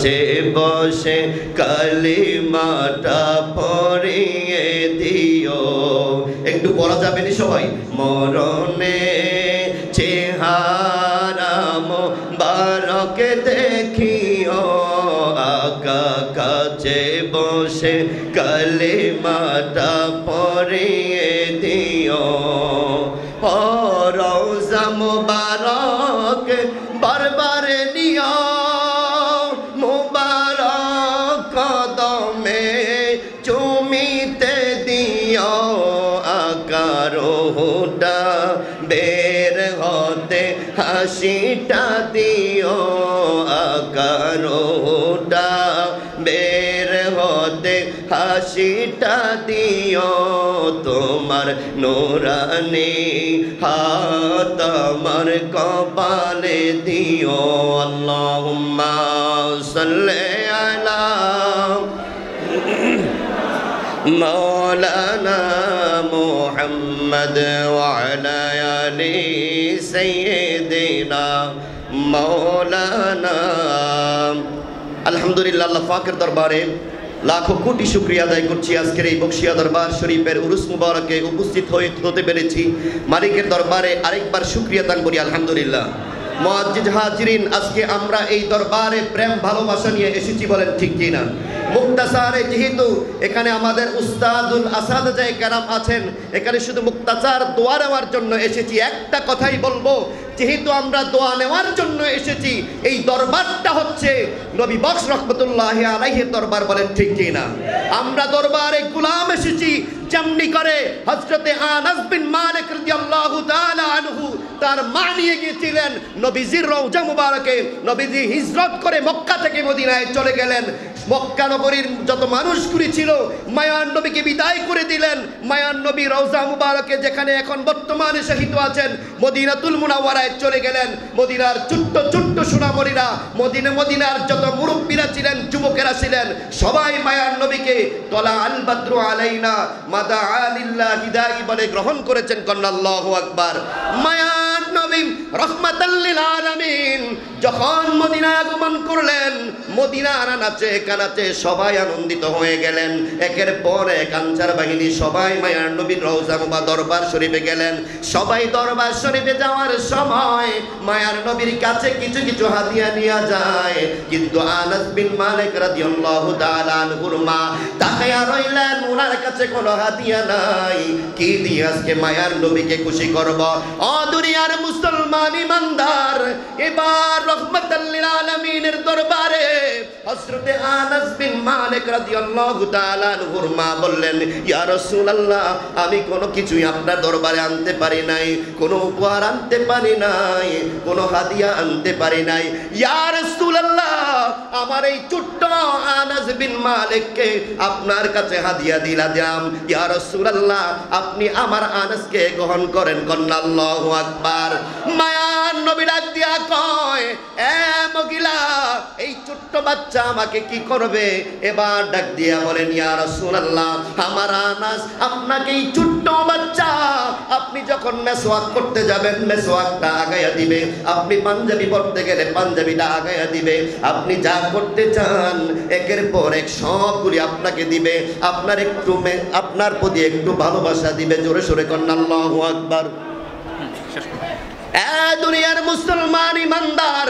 কাছে বসে কালিমাটা পড়িয়ে দিও। একটু পড়া যাবে না সবাই? মরণে চেহারা মোবারক দেখিও, আকা কাছে বসে কালিমাটা পড়িয়ে দিও। ও রওজা মুবারক বারবার নিও, মুবারক কদমে চুমিতে দিও, আকারোটা বের হতে হাসিটা দিও, আকারোটা বের হতে হাসিটা দিও, তোমার নুরানি হাত আমার কপালে দিও। আল্লাহুম্মা সাল্লি আলা মাওলানা মুহাম্মদ ওয়া আলা আলি সাইয়্যিদিনা মাওলানা। আলহামদুলিল্লাহ, আল্লাহ পাকের দরবারে লাখো কোটি শুকরিয়া আদায় করছি। আজকের এই বক্সিয়া দরবার শরীফের উরুস মুবারকে উপস্থিত হতে পেরেছি। মালিকের দরবারে আরেকবার শুকরিয়া দান করি আলহামদুলিল্লাহ। মুআজ্জিজ হাজিরিন, আজকে আমরা এই দরবারে প্রেম ভালোবাসা নিয়ে এসেছি, বলেন ঠিক কি না? মুক্তাসারে যেহেতু এখানে আমাদের উস্তাদুল আসাদায়ে কেরাম আছেন, এখানে শুধু মুক্তাসার দোয়া নেওয়ার জন্য এসেছি। একটা কথাই বলবো, যেহেতু আমরা দোয়া নেওয়ার জন্য এসেছি, এই দরবারটা হচ্ছে নবী বক্স রহমতুল্লাহি আলাইহির দরবার, বলেন ঠিক কি না? আমরা দরবারে গোলাম এসেছি, যেমনি করে হযরতে আনাস বিন মালিক রাদিয়াল্লাহু তাআলা আনহু তার মা নিয়ে গিয়েছিলেন নবীজির রওজা মুবারকে। নবীজি হিজরত করে মক্কা থেকে মদিনায় চলে গেলেন। মক্কা নগরীর যত মানুষগুলি ছিল মায়ার নবীকে বিদায় করে দিলেন। মায়ার নবী রওজা মুবারকে, যেখানে এখন বর্তমানে শহীদ আছেন, মদিনাতুল মুনাওয়ারায় চলে গেলেন। মদিনার ছোট্ট ছোট্ট সোনামণিরা, মদিনার যত মুরব্বীরা ছিলেন, যুবকেরা ছিলেন, সবাই মায়ার নবীকে তলা আল বাদরু আলাইনা মাদা আলিল্লাহ হিদাই বলে গ্রহণ করেছেন। কন্না আল্লাহু আকবার। মায়ার নবী রাহমাতাল লিল আলামিন যখন মদিনায় আগমন করলেন, মদিনার নাচে কানাচে সবাই আনন্দিত হয়ে গেলেন। একের পর এক আনসার বাহিনী সবাই মায়ার নবীর রওজা মুবারক দরবার শরীফে গেলেন। সবাই দরবার শরীফে যাওয়ার সময় মায়ার নবীর কাছে কিছু কিছু হাদিয়া নিয়ে যায়, কিন্তু আনাস বিন মালিক রাদিয়াল্লাহু তাআলা আনহুর মা তাকায়া রইলেন, ওনার কাছে কোনো হাদিয়া নাই। কি দিয়ে আজকে মায়ার নবীকে খুশি করব? ও দুনিয়ার মুসলমান ইমানদার, এবার রহমাতাল লিল আলামিনের দরবারে হযরতে আনাস বিন মালিক রাদিয়াল্লাহু তাআলা আনহুর মা বললেন, ইয়া রাসূলুল্লাহ, আমি কোনো কিছুই আপনার দরবারে আনতে পারি নাই, কোনো উপহার আনতে পারি নাই, কোনো হাদিয়া আনতে পারি নাই। ইয়া রাসূলুল্লাহ, আমার এই ছোট্ট আনাস বিন মালিককে আপনার কাছে হাদিয়া দিলাম। ইয়া রাসূলুল্লাহ, আপনি আমার আনাসকে গ্রহণ করেন। কন্না আল্লাহু আকবার। মায়ার নবী ডাক দিয়া কয়, এ মহিলা, এই ছোট্ট বাচ্চা আমাকে কি করবে? এবার ডাক দিয়া বলেন, ইয়া রাসূলুল্লাহ, আমার আনাস আপনাকে এই ছোট্ট বাচ্চা, আপনি যখন মেসওয়াক করতে যাবেন মেসওয়াকটা আগায়া দিবে, আপনি পাঞ্জাবি পড়তে গেলে পাঞ্জাবিটা আগায়া দিবে, আপনি যা করতে চান একের পর এক সবগুলি আপনাকে দিবে, আপনার প্রতি একটু ভালোবাসা দিবে। জোরে সোরে কন্না আল্লাহু আকবার। দুনিয়ার মুসলমান ইমানদার,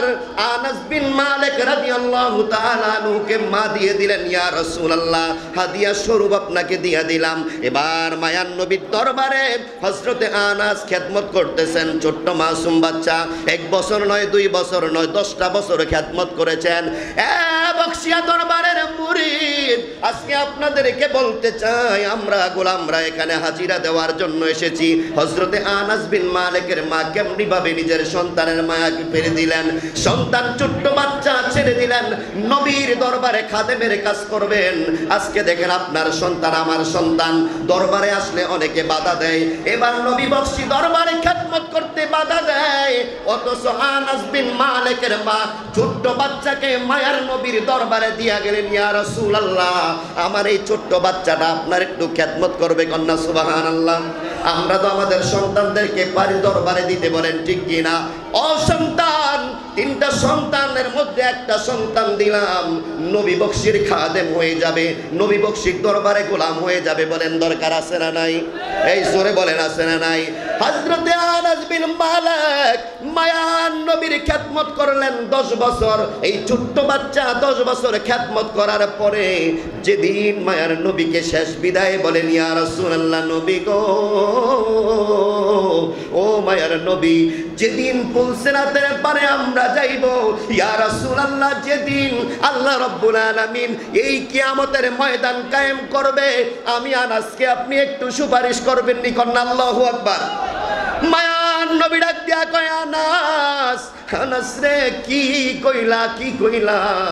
আনাস বিন মালিক রাদিয়াল্লাহু তাআলা আনহুকে মা দিয়ে দিলেন, ইয়া রাসূলুল্লাহ, হাদিয়া স্বরূপ আপনাকে দিয়া দিলাম। এবার মায়ার নবীর দরবারে হযরতে আনাস খেদমত করতেছেন। ছোট্ট মাসুম বাচ্চা, 1 বছর নয়, 2 বছর নয়, 10টা বছর খেদমত করেছেন। বক্সিয়া দরবারের মুরিদ, আজকে আপনাদেরকে বলতে চাই, আমরা গোলামরা এখানে হাজিরা দেওয়ার জন্য এসেছি। হযরতে আনাস বিন মালিকের মা কেমনি ভাবে নিজের সন্তানের মায়াকে ফেলে দিলেন। সন্তান ছোট্ট বাচ্চা ছেড়ে দিলেন, নবীর দরবারে খাদেমের কাজ করবেন। আজকে দেখেন আপনার সন্তান, আমার সন্তান দরবারে আসলে অনেকে বাধা দেয়। এবার নবী বক্সি দরবারে খেদমত করতে বাধা দেয়, অথচ আনাস বিন মালিকের মা ছোট্ট বাচ্চাকে মায়ার নবীর দরবারে দিয়া গেলেন, ইয়া রাসূলুল্লাহ, আমার এই ছোট্ট বাচ্চাটা আপনার একটু খেদমত করবে। কন্যা সুবহানাল্লাহ। আমরা তো আমাদের সন্তানদেরকে বাড়ির দরবারে দিতে বলেন ঠিক কিনা? ও সন্তান, তিনটা সন্তানের মধ্যে একটা সন্তান দিলাম, নবী বকশির খাদেম হয়ে যাবে, নবী বকশির দরবারে গোলাম হয়ে যাবে। বলেন দরকার আছে না নাই? এই জোরে বলেন আছে না নাই? হযরতে আনাস বিন মালিক মায়ার নবীর খেদমত করলেন 10 বছর। এই ছোট্ট বাচ্চা 10 বছর খেদমত করার পরে যেদিন মায়ার নবীকে শেষ বিদায় বলেন, ইয়া রাসূলুল্লাহ, নবী গো, ও মায়ার নবী, যেদিন পুলসিরাতের পারে আমরা যাইব, ইয়া রাসূলুল্লাহ, যেদিন আল্লাহ রাব্বুল আলামিন এই কিয়ামতের ময়দান কায়েম করবে, আমি আনাসকে আপনি একটু সুপারিশ করবেন নি? কন্যা আল্লাহু আকবার। মায়ার নবী ডাক দিয়া কয়, আনাস, আনাস রে, কি কইলা?